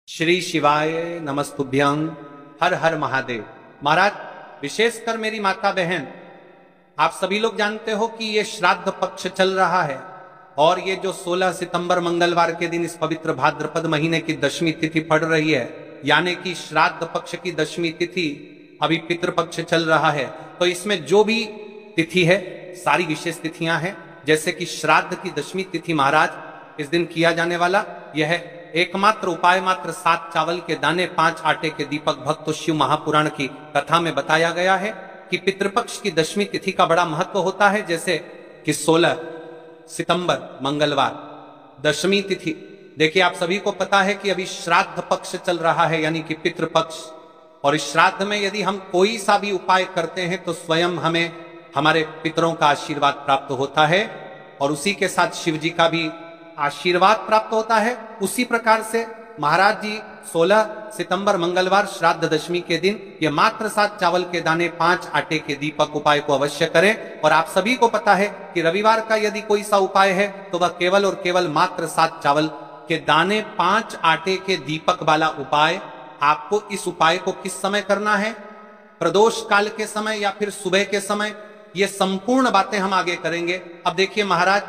श्री शिवाय नमस्तुभ्यं। हर हर महादेव। महाराज, विशेषकर मेरी माता बहन, आप सभी लोग जानते हो कि ये श्राद्ध पक्ष चल रहा है और ये जो 16 सितंबर मंगलवार के दिन इस पवित्र भाद्रपद महीने की दशमी तिथि पड़ रही है, यानी कि श्राद्ध पक्ष की दशमी तिथि, अभी पितृपक्ष चल रहा है। तो इसमें जो भी तिथि है, सारी विशेष तिथियां हैं। जैसे कि श्राद्ध की दशमी तिथि महाराज इस दिन किया जाने वाला यह है एकमात्र उपाय मात्र 7 चावल के दाने 5 आटे के दीपक। भक्त शिव महापुराण की कथा में बताया गया है कि पितृपक्ष की दशमी तिथि का बड़ा महत्व होता है। जैसे कि 16 सितंबर मंगलवार दशमी तिथि, देखिए आप सभी को पता है कि अभी श्राद्ध पक्ष चल रहा है, यानी कि पितृपक्ष। और इस श्राद्ध में यदि हम कोई सा भी उपाय करते हैं तो स्वयं हमें हमारे पितरों का आशीर्वाद प्राप्त होता है और उसी के साथ शिव जी का भी आशीर्वाद प्राप्त होता है। उसी प्रकार से महाराज जी 16 सितंबर मंगलवार श्राद्ध दशमी के दिन ये मात्र 7 चावल के दाने 5 आटे के दीपक उपाय को अवश्य करें। और आप सभी को पता है कि रविवार का यदि कोई सा उपाय है तो वह केवल और केवल मात्र 7 चावल के दाने 5 आटे के दीपक वाला उपाय। आपको इस उपाय को किस समय करना है, प्रदोष काल के समय या फिर सुबह के समय, ये संपूर्ण बातें हम आगे करेंगे। अब देखिए महाराज,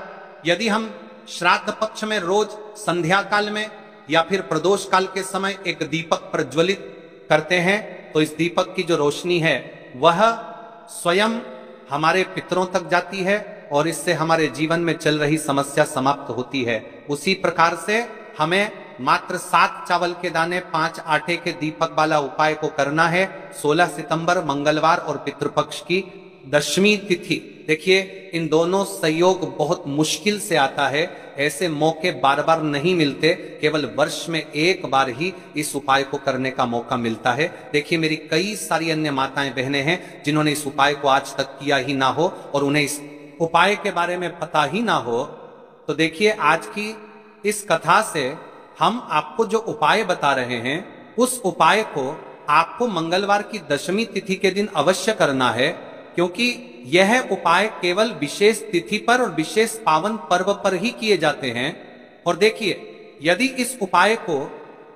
यदि हम श्राद्ध पक्ष में रोज संध्या काल में या फिर प्रदोष काल के समय एक दीपक प्रज्वलित करते हैं तो इस दीपक की जो रोशनी है वह स्वयं हमारे पितरों तक जाती है और इससे हमारे जीवन में चल रही समस्या समाप्त होती है। उसी प्रकार से हमें मात्र 7 चावल के दाने 5 आटे के दीपक वाला उपाय को करना है 16 सितंबर मंगलवार और पितृपक्ष की दशमी तिथि। देखिए, इन दोनों संयोग बहुत मुश्किल से आता है, ऐसे मौके बार बार नहीं मिलते, केवल वर्ष में एक बार ही इस उपाय को करने का मौका मिलता है। देखिए, मेरी कई सारी अन्य माताएं बहनें हैं जिन्होंने इस उपाय को आज तक किया ही ना हो और उन्हें इस उपाय के बारे में पता ही ना हो। तो देखिए, आज की इस कथा से हम आपको जो उपाय बता रहे हैं उस उपाय को आपको मंगलवार की दशमी तिथि के दिन अवश्य करना है, क्योंकि यह उपाय केवल विशेष तिथि पर और विशेष पावन पर्व पर ही किए जाते हैं। और देखिए, यदि इस उपाय को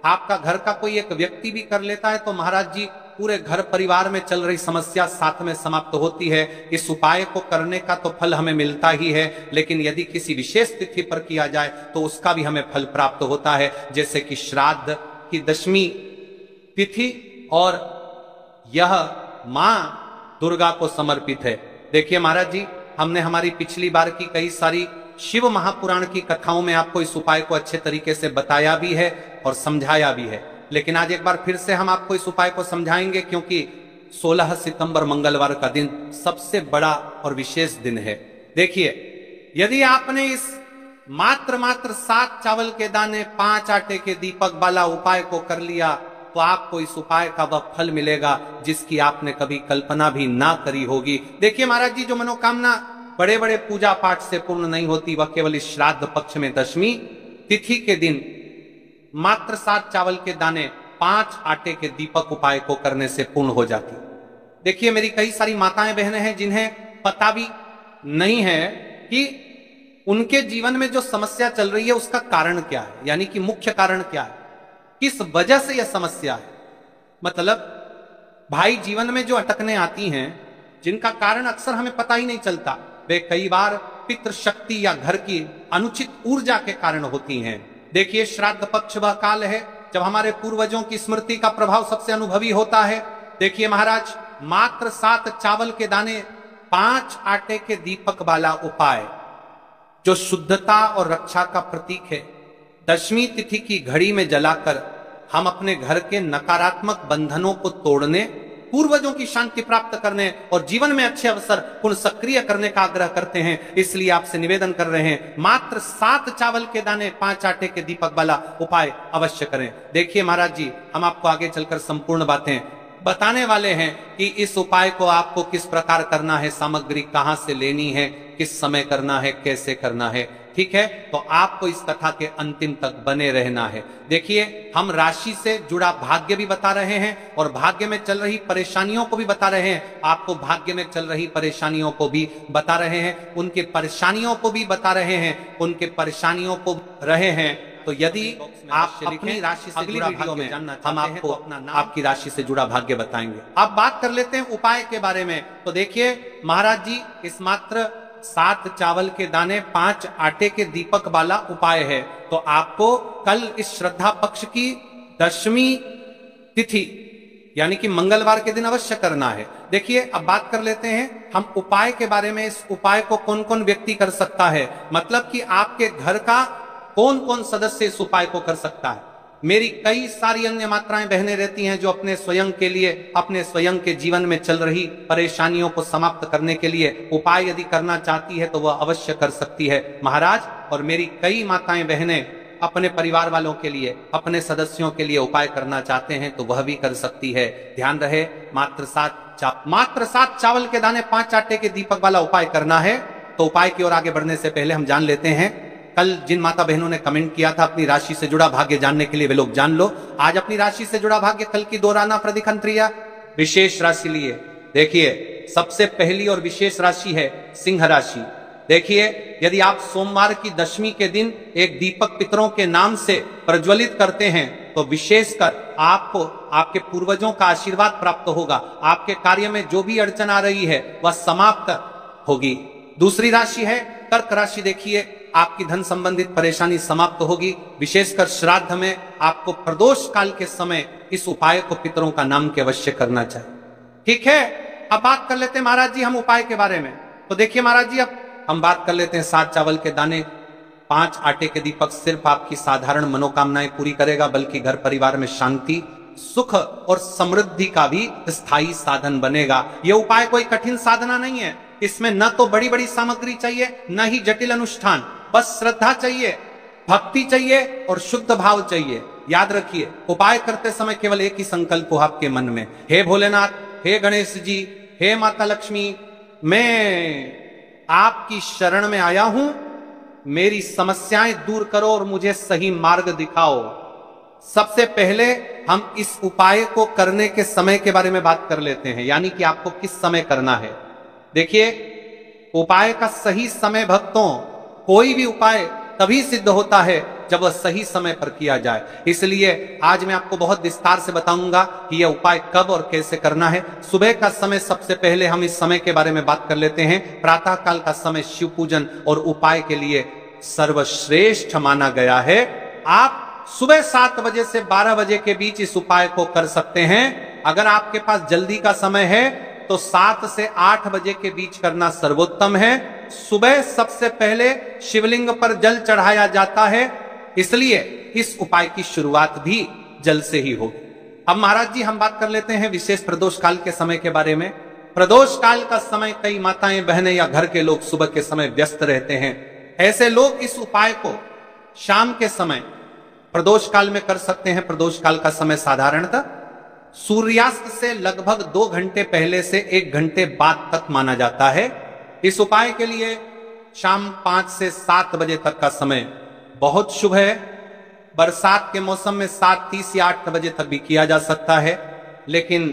आपका घर का कोई एक व्यक्ति भी कर लेता है तो महाराज जी पूरे घर परिवार में चल रही समस्या साथ में समाप्त होती है। इस उपाय को करने का तो फल हमें मिलता ही है, लेकिन यदि किसी विशेष तिथि पर किया जाए तो उसका भी हमें फल प्राप्त होता है। जैसे कि श्राद्ध की दशमी तिथि, और यह मां दुर्गा को समर्पित है। देखिए महाराज जी, हमने हमारी पिछली बार की कई सारी शिव महापुराण की कथाओं में आपको इस उपाय को अच्छे तरीके से बताया भी है और समझाया भी है, लेकिन आज एक बार फिर से हम आपको इस उपाय को समझाएंगे, क्योंकि 16 सितंबर मंगलवार का दिन सबसे बड़ा और विशेष दिन है। देखिए, यदि आपने इस मात्र 7 चावल के दाने 5 आटे के दीपक वाला उपाय को कर लिया तो आपको इस उपाय का वह फल मिलेगा जिसकी आपने कभी कल्पना भी ना करी होगी। देखिए महाराज जी, जो मनोकामना बड़े बड़े पूजा पाठ से पूर्ण नहीं होती, वह केवल इस श्राद्ध पक्ष में दशमी तिथि के दिन मात्र 7 चावल के दाने 5 आटे के दीपक उपाय को करने से पूर्ण हो जाती। देखिए, मेरी कई सारी माताएं बहनें हैं जिन्हें पता भी नहीं है कि उनके जीवन में जो समस्या चल रही है उसका कारण क्या है, यानी कि मुख्य कारण क्या है, किस वजह से यह समस्या है। मतलब भाई, जीवन में जो अटकने आती हैं जिनका कारण अक्सर हमें पता ही नहीं चलता, वे कई बार पितृशक्ति या घर की अनुचित ऊर्जा के कारण होती हैं। देखिए, श्राद्ध पक्ष वह काल है जब हमारे पूर्वजों की स्मृति का प्रभाव सबसे अनुभवी होता है। देखिए महाराज, मात्र 7 चावल के दाने 5 आटे के दीपक वाला उपाय जो शुद्धता और रक्षा का प्रतीक है, दशमी तिथि की घड़ी में जलाकर हम अपने घर के नकारात्मक बंधनों को तोड़ने, पूर्वजों की शांति प्राप्त करने और जीवन में अच्छे अवसर पुनः सक्रिय करने का आग्रह करते हैं। इसलिए आपसे निवेदन कर रहे हैं, मात्र 7 चावल के दाने 5 आटे के दीपक वाला उपाय अवश्य करें। देखिए महाराज जी, हम आपको आगे चलकर संपूर्ण बातें बताने वाले हैं कि इस उपाय को आपको किस प्रकार करना है, सामग्री कहां से लेनी है, किस समय करना है, कैसे करना है। ठीक है, तो आपको इस कथा के अंतिम तक बने रहना है। देखिए, हम राशि से जुड़ा भाग्य भी बता रहे हैं और भाग्य में चल रही परेशानियों को भी बता रहे हैं। आपको भाग्य में चल रही परेशानियों को भी बता रहे हैं, उनके परेशानियों को भी बता रहे हैं, उनके परेशानियों को रहे हैं तो यदि आप अपनी राशि से अगली वीडियो में हम आपको आपकी राशि से जुड़ा भाग्य बताएंगे। अब बात कर लेते हैं उपाय के बारे में। तो देखिए महाराज जी, इस मात्र 7 चावल के दाने 5 आटे के दीपक वाला उपाय है। तो आपको कल इस श्रद्धा पक्ष की 10वीं तिथि यानी कि मंगलवार के दिन अवश्य करना है। देखिए अब बात कर लेते हैं हम उपाय के बारे में। इस उपाय को कौन कौन व्यक्ति कर सकता है, मतलब कि आपके घर का कौन कौन सदस्य इस उपाय को कर सकता है। मेरी कई सारी अन्य मात्राएं बहनें रहती हैं जो अपने स्वयं के लिए, अपने स्वयं के जीवन में चल रही परेशानियों को समाप्त करने के लिए उपाय यदि करना चाहती है तो वह अवश्य कर सकती है महाराज। और मेरी कई माताएं बहनें अपने परिवार वालों के लिए, अपने सदस्यों के लिए उपाय करना चाहते हैं तो वह भी कर सकती है। ध्यान रहे, मात्र 7 चावल के दाने 5 आटे के दीपक वाला उपाय करना है। तो उपाय की ओर आगे बढ़ने से पहले हम जान लेते हैं, कल जिन माता बहनों ने कमेंट किया था अपनी राशि से जुड़ा भाग्य जानने के लिए, वे लोग जान लो। आज अपनी राशि से जुड़ा भाग्य कल की दोहराना प्रतिखंड क्रिया विशेष राशि लिए। देखिए सबसे पहली और विशेष राशि है सिंह राशि। देखिए यदि आप सोमवार की 10वीं के दिन एक दीपक पितरों के नाम से प्रज्वलित करते हैं तो विशेषकर आपको आपके पूर्वजों का आशीर्वाद प्राप्त होगा। आपके कार्य में जो भी अड़चन आ रही है वह समाप्त होगी। दूसरी राशि है कर्क राशि। देखिए आपकी धन संबंधित परेशानी समाप्त होगी। विशेषकर श्राद्ध में आपको प्रदोष काल के समय इस उपाय को पितरों का नाम के अवश्य करना चाहिए। ठीक है, अब बात कर लेते हैं महाराज जी हम उपाय के बारे में। तो देखिए महाराज जी, अब हम बात कर लेते हैं 7 चावल के दाने 5 आटे के दीपक सिर्फ आपकी साधारण मनोकामनाएं पूरी करेगा, बल्कि घर परिवार में शांति, सुख और समृद्धि का भी स्थायी साधन बनेगा। यह उपाय कोई कठिन साधना नहीं है। इसमें न तो बड़ी बड़ी सामग्री चाहिए, न ही जटिल अनुष्ठान, बस श्रद्धा चाहिए, भक्ति चाहिए और शुद्ध भाव चाहिए। याद रखिए उपाय करते समय केवल एक ही संकल्प हो आपके मन में, हे भोलेनाथ, हे गणेश जी, हे माता लक्ष्मी, मैं आपकी शरण में आया हूं, मेरी समस्याएं दूर करो और मुझे सही मार्ग दिखाओ। सबसे पहले हम इस उपाय को करने के समय के बारे में बात कर लेते हैं, यानी कि आपको किस समय करना है। देखिए उपाय का सही समय भक्तों, कोई भी उपाय तभी सिद्ध होता है जब वह सही समय पर किया जाए। इसलिए आज मैं आपको बहुत विस्तार से बताऊंगा कि यह उपाय कब और कैसे करना है। सुबह का समय सबसे पहले हम इस समय के बारे में बात कर लेते हैं। प्रातः काल का समय शिव पूजन और उपाय के लिए सर्वश्रेष्ठ माना गया है। आप सुबह 7 बजे से 12 बजे के बीच इस उपाय को कर सकते हैं। अगर आपके पास जल्दी का समय है तो 7 से 8 बजे के बीच करना सर्वोत्तम है। सुबह सबसे पहले शिवलिंग पर जल चढ़ाया जाता है, इसलिए इस उपाय की शुरुआत भी जल से ही होगी। अब महाराज जी हम बात कर लेते हैं विशेष प्रदोष काल के समय के बारे में। प्रदोष काल का समय कई माताएं बहनें या घर के लोग सुबह के समय व्यस्त रहते हैं। ऐसे लोग इस उपाय को शाम के समय प्रदोष काल में कर सकते हैं। प्रदोष काल का समय साधारणतः सूर्यास्त से लगभग 2 घंटे पहले से 1 घंटे बाद तक माना जाता है। इस उपाय के लिए शाम 5 से 7 बजे तक का समय बहुत शुभ है। बरसात के मौसम में 7:30 या 8 बजे तक भी किया जा सकता है, लेकिन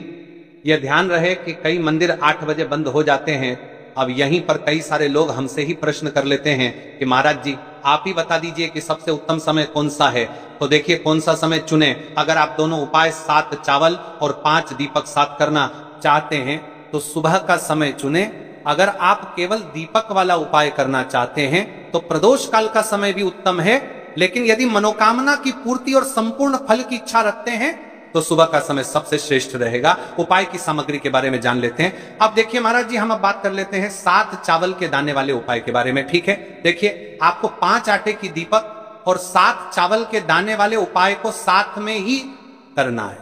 यह ध्यान रहे कि कई मंदिर 8 बजे बंद हो जाते हैं। अब यहीं पर कई सारे लोग हमसे ही प्रश्न कर लेते हैं कि महाराज जी आप ही बता दीजिए कि सबसे उत्तम समय कौन सा है। तो देखिए कौन सा समय चुने। अगर आप दोनों उपाय 7 चावल और 5 दीपक साथ करना चाहते हैं तो सुबह का समय चुने। अगर आप केवल दीपक वाला उपाय करना चाहते हैं तो प्रदोष काल का समय भी उत्तम है, लेकिन यदि मनोकामना की पूर्ति और संपूर्ण फल की इच्छा रखते हैं तो सुबह का समय सबसे श्रेष्ठ रहेगा। उपाय की सामग्री के बारे में जान लेते हैं। अब देखिए महाराज जी हम अब बात कर लेते हैं 7 चावल के दाने वाले उपाय के बारे में। ठीक है, देखिए आपको 5 आटे की दीपक और 7 चावल के दाने वाले उपाय को साथ में ही करना है।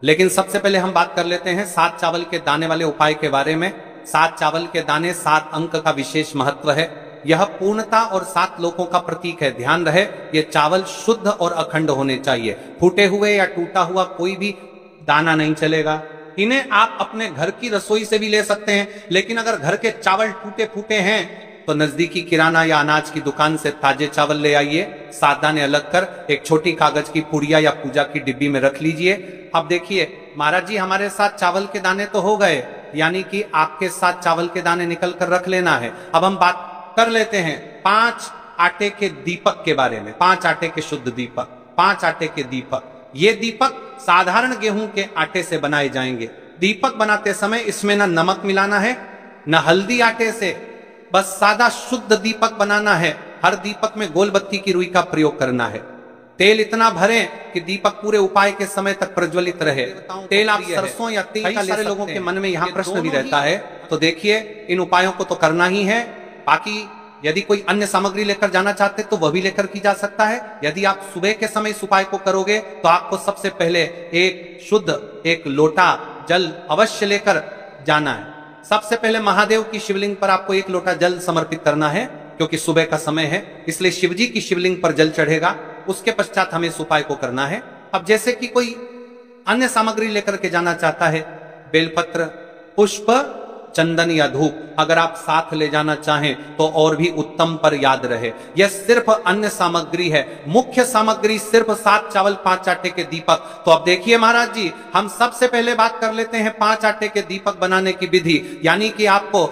लेकिन सबसे पहले हम बात कर लेते हैं 7 चावल के दाने वाले उपाय के बारे में। 7 चावल के दाने 7 अंक का विशेष महत्व है। यह पूर्णता और 7 लोकों का प्रतीक है। ध्यान रहे ये चावल शुद्ध और अखंड होने चाहिए। फूटे हुए या टूटा हुआ कोई भी दाना नहीं चलेगा। इन्हें आप अपने घर की रसोई से भी ले सकते हैं, लेकिन अगर घर के चावल टूटे फूटे हैं तो नजदीकी किराना या अनाज की दुकान से ताजे चावल ले आइए। 7 दाने अलग कर एक छोटी कागज की पुड़िया या पूजा की डिब्बी में रख लीजिए। अब देखिए महाराज जी हमारे साथ चावल के दाने तो हो गए, यानी कि आपके साथ चावल के दाने निकल कर रख लेना है। अब हम बात कर लेते हैं 5 आटे के दीपक के बारे में, 5 आटे के शुद्ध दीपक, 5 आटे के दीपक। ये दीपक साधारण गेहूं के आटे से बनाए जाएंगे। दीपक बनाते समय इसमें ना नमक मिलाना है, न हल्दी आटे से, बस सादा शुद्ध दीपक बनाना है। हर दीपक में गोल बत्ती की रुई का प्रयोग करना है। तेल इतना भरें कि दीपक पूरे उपाय के समय तक प्रज्वलित रहे। तेल आप सरसों या तिल का ले सकते हैं। लोगों के मन में यहाँ प्रश्न भी रहता है, तो देखिए इन उपायों को तो करना ही है। बाकी यदि कोई अन्य सामग्री लेकर जाना चाहते तो वह भी लेकर की जा सकता है। यदि आप सुबह के समय इस उपाय को करोगे तो आपको सबसे पहले एक शुद्ध एक लोटा जल अवश्य लेकर जाना है। सबसे पहले महादेव की शिवलिंग पर आपको 1 लोटा जल समर्पित करना है, क्योंकि सुबह का समय है, इसलिए शिवजी की शिवलिंग पर जल चढ़ेगा। उसके पश्चात हमें इस उपाय को करना है। अब जैसे कि कोई अन्य सामग्री लेकर के जाना चाहता है, बेलपत्र, पुष्प, चंदन या धूप अगर आप साथ ले जाना चाहें तो और भी उत्तम, पर याद रहे यह सिर्फ अन्य सामग्री है। मुख्य सामग्री सिर्फ 7 चावल 5 आटे के दीपक। तो अब देखिए महाराज जी, हम सबसे पहले बात कर लेते हैं 5 आटे के दीपक बनाने की विधि, यानी कि आपको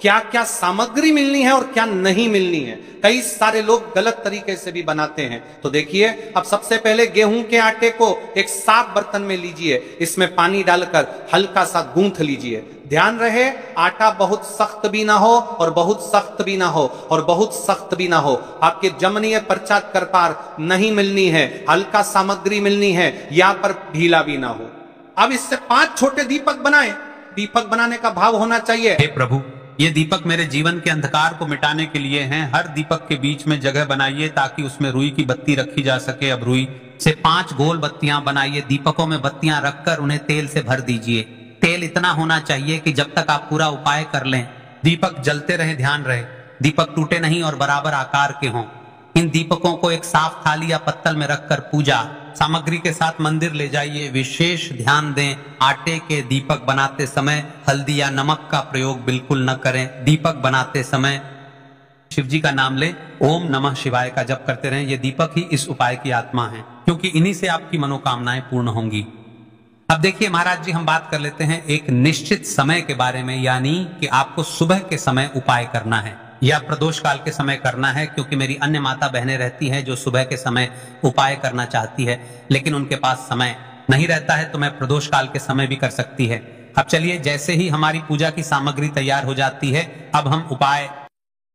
क्या क्या सामग्री मिलनी है और क्या नहीं मिलनी है। कई सारे लोग गलत तरीके से भी बनाते हैं। तो देखिए, अब सबसे पहले गेहूं के आटे को एक साफ बर्तन में लीजिए, इसमें पानी डालकर हल्का सा गूंथ लीजिए। ध्यान रहे, आटा बहुत सख्त भी ना हो और बहुत सख्त भी ना हो और बहुत सख्त भी ना हो। आपके जमनीय परचात कर पार नहीं मिलनी है, हल्का सामग्री मिलनी है, या पर ढीला भी ना हो। अब इससे 5 छोटे दीपक बनाएं। दीपक बनाने का भाव होना चाहिए, हे प्रभु, ये दीपक मेरे जीवन के अंधकार को मिटाने के लिए हैं। हर दीपक के बीच में जगह बनाइए ताकि उसमें रुई की बत्ती रखी जा सके। अब रुई से 5 गोल बत्तियां बनाइए। दीपकों में बत्तियां रखकर उन्हें तेल से भर दीजिए। तेल इतना होना चाहिए कि जब तक आप पूरा उपाय कर लें दीपक जलते रहे। ध्यान रहे, दीपक टूटे नहीं और बराबर आकार के हों। इन दीपकों को एक साफ थाली या पत्तल में रखकर पूजा सामग्री के साथ मंदिर ले जाइए। विशेष ध्यान दें, आटे के दीपक बनाते समय हल्दी या नमक का प्रयोग बिल्कुल न करें। दीपक बनाते समय शिवजी का नाम ले, ओम नमः शिवाय का जप करते रहें। ये दीपक ही इस उपाय की आत्मा है, क्योंकि इन्हीं से आपकी मनोकामनाएं पूर्ण होंगी। अब देखिए महाराज जी, हम बात कर लेते हैं एक निश्चित समय के बारे में, यानी कि आपको सुबह के समय उपाय करना है या प्रदोष काल के समय करना है। क्योंकि मेरी अन्य माता बहनें रहती हैं जो सुबह के समय उपाय करना चाहती है, लेकिन उनके पास समय नहीं रहता है, तो मैं प्रदोष काल के समय भी कर सकती है। अब चलिए, जैसे ही हमारी पूजा की सामग्री तैयार हो जाती है, अब हम उपाय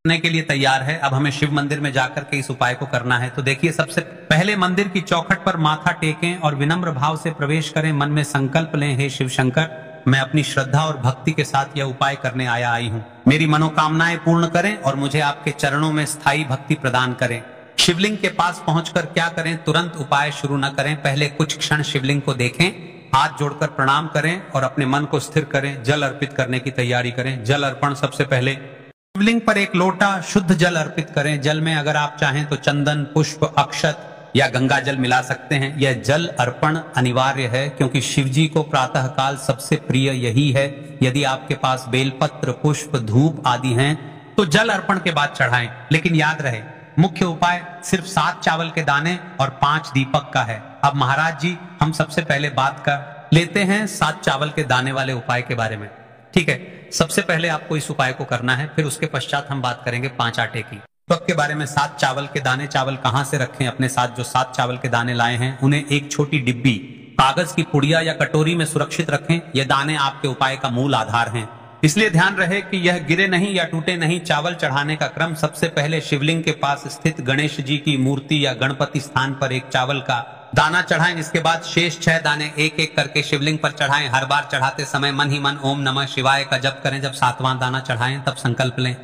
करने के लिए तैयार है। अब हमें शिव मंदिर में जाकर के इस उपाय को करना है। तो देखिए, सबसे पहले मंदिर की चौखट पर माथा टेकें और विनम्र भाव से प्रवेश करें। मन में संकल्प लें, हे शिव शंकर, मैं अपनी श्रद्धा और भक्ति के साथ यह उपाय करने आई हूँ। मेरी मनोकामनाएं पूर्ण करें और मुझे आपके चरणों में स्थायी भक्ति प्रदान करें। शिवलिंग के पास पहुंचकर क्या करें, तुरंत उपाय शुरू न करें। पहले कुछ क्षण शिवलिंग को देखें, हाथ जोड़कर प्रणाम करें और अपने मन को स्थिर करें। जल अर्पित करने की तैयारी करें। जल अर्पण सबसे पहले शिवलिंग पर 1 लोटा शुद्ध जल अर्पित करें। जल में अगर आप चाहें तो चंदन, पुष्प, अक्षत या गंगा जल मिला सकते हैं। यह जल अर्पण अनिवार्य है, क्योंकि शिवजी को प्रातः काल सबसे प्रिय यही है। यदि आपके पास बेलपत्र, पुष्प, धूप आदि हैं तो जल अर्पण के बाद चढ़ाएं। लेकिन याद रहे, मुख्य उपाय सिर्फ 7 चावल के दाने और 5 दीपक का है। अब महाराज जी, हम सबसे पहले बात कर लेते हैं 7 चावल के दाने वाले उपाय के बारे में। ठीक है, सबसे पहले आपको इस उपाय को करना है, फिर उसके पश्चात हम बात करेंगे 5 आटे की। दीपक के बारे में 7 चावल के दाने। चावल कहां से रखें? अपने साथ जो 7 चावल के दाने लाए हैं उन्हें एक छोटी डिब्बी, कागज की पुड़िया या कटोरी में सुरक्षित रखें। ये दाने आपके उपाय का मूल आधार हैं, इसलिए ध्यान रहे कि यह गिरे नहीं या टूटे नहीं। चावल चढ़ाने का क्रम, सबसे पहले शिवलिंग के पास स्थित गणेश जी की मूर्ति या गणपति स्थान पर 1 चावल का दाना चढ़ाएं। इसके बाद शेष 6 दाने एक एक करके शिवलिंग पर चढ़ाएं। हर बार चढ़ाते समय मन ही मन ओम नमः शिवाय का जप करें। जब 7वां दाना चढ़ाएं तब संकल्प लें,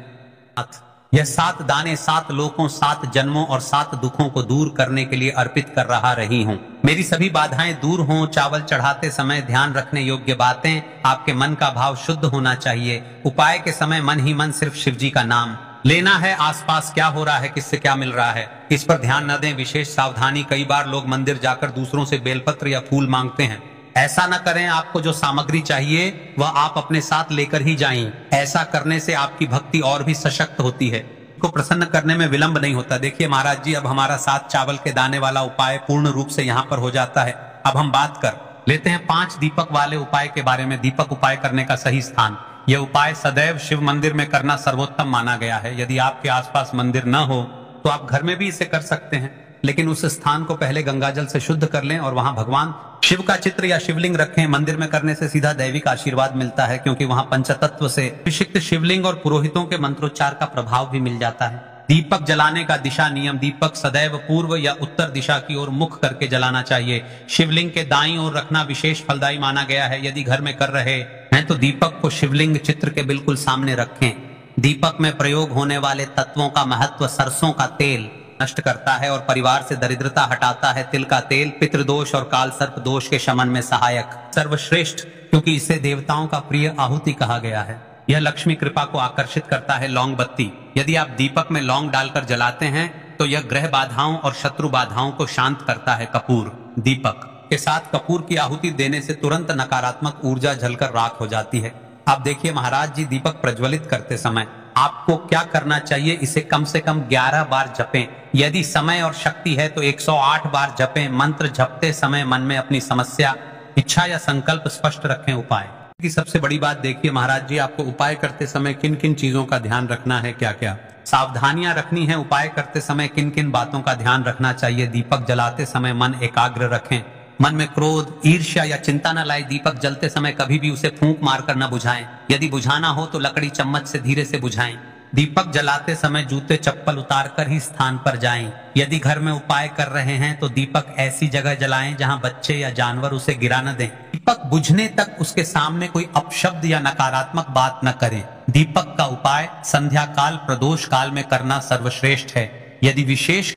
यह 7 दाने 7 लोकों, 7 जन्मों और 7 दुखों को दूर करने के लिए अर्पित कर रही हूँ। मेरी सभी बाधाएं दूर हों। चावल चढ़ाते समय ध्यान रखने योग्य बातें, आपके मन का भाव शुद्ध होना चाहिए। उपाय के समय मन ही मन सिर्फ शिवजी का नाम लेना है। आसपास क्या हो रहा है, किससे क्या मिल रहा है, इस पर ध्यान न दें। विशेष सावधानी, कई बार लोग मंदिर जाकर दूसरों से बेलपत्र या फूल मांगते हैं। ऐसा न करें। आपको जो सामग्री चाहिए वह आप अपने साथ लेकर ही जाएं। ऐसा करने से आपकी भक्ति और भी सशक्त होती है, को प्रसन्न करने में विलंब नहीं होता। देखिए महाराज जी, अब हमारा 7 चावल के दाने वाला उपाय पूर्ण रूप से यहाँ पर हो जाता है। अब हम बात कर लेते हैं 5 दीपक वाले उपाय के बारे में। दीपक उपाय करने का सही स्थान, यह उपाय सदैव शिव मंदिर में करना सर्वोत्तम माना गया है। यदि आपके आसपास मंदिर न हो तो आप घर में भी इसे कर सकते हैं, लेकिन उस स्थान को पहले गंगाजल से शुद्ध कर लें और वहां भगवान शिव का चित्र या शिवलिंग रखें। मंदिर में करने से सीधा दैविक आशीर्वाद मिलता है, क्योंकि वहां पंचतत्व से अभिषिक्त शिवलिंग और पुरोहितों के मंत्रोच्चार का प्रभाव भी मिल जाता है। दीपक जलाने का दिशा नियम: दीपक सदैव पूर्व या उत्तर दिशा की ओर मुख करके जलाना चाहिए। शिवलिंग के दाईं ओर रखना विशेष फलदायी माना गया है। यदि घर में कर रहे हैं तो दीपक को शिवलिंग चित्र के बिल्कुल सामने रखें। दीपक में प्रयोग होने वाले तत्वों का महत्व: सरसों का तेल नष्ट करता है और परिवार से दरिद्रता हटाता है। तिल का तेल पितृदोष और काल सर्प दोष के शमन में सहायक, सर्वश्रेष्ठ, क्योंकि इसे देवताओं का प्रिय आहुति कहा गया है। यह लक्ष्मी कृपा को आकर्षित करता है। लौंग बत्ती: यदि आप दीपक में लौंग डालकर जलाते हैं तो यह ग्रह बाधाओं और शत्रु बाधाओं को शांत करता है। कपूर: दीपक के साथ कपूर की आहुति देने से तुरंत नकारात्मक ऊर्जा जलकर राख हो जाती है। आप देखिए महाराज जी, दीपक प्रज्वलित करते समय आपको क्या करना चाहिए, इसे कम से कम 11 बार जपें। यदि समय और शक्ति है तो 108 बार जपें। मंत्र जपते समय मन में अपनी समस्या, इच्छा या संकल्प स्पष्ट रखें। उपाय की सबसे बड़ी बात देखिए महाराज जी, आपको उपाय करते समय किन किन चीजों का ध्यान रखना है, क्या क्या सावधानियां रखनी है। उपाय करते समय किन किन बातों का ध्यान रखना चाहिए। दीपक जलाते समय मन एकाग्र रखें। मन में क्रोध, ईर्ष्या या चिंता न लाए। दीपक जलते समय कभी भी उसे फूंक मारकर न बुझाएं। यदि बुझाना हो तो लकड़ी चम्मच से धीरे से बुझाएं। दीपक जलाते समय जूते चप्पल उतारकर ही स्थान पर जाएं। यदि घर में उपाय कर रहे हैं तो दीपक ऐसी जगह जलाएं जहां बच्चे या जानवर उसे गिरा न दें। दीपक बुझने तक उसके सामने कोई अपशब्द या नकारात्मक बात न करें। दीपक का उपाय संध्या काल, प्रदोष काल में करना सर्वश्रेष्ठ है। यदि विशेष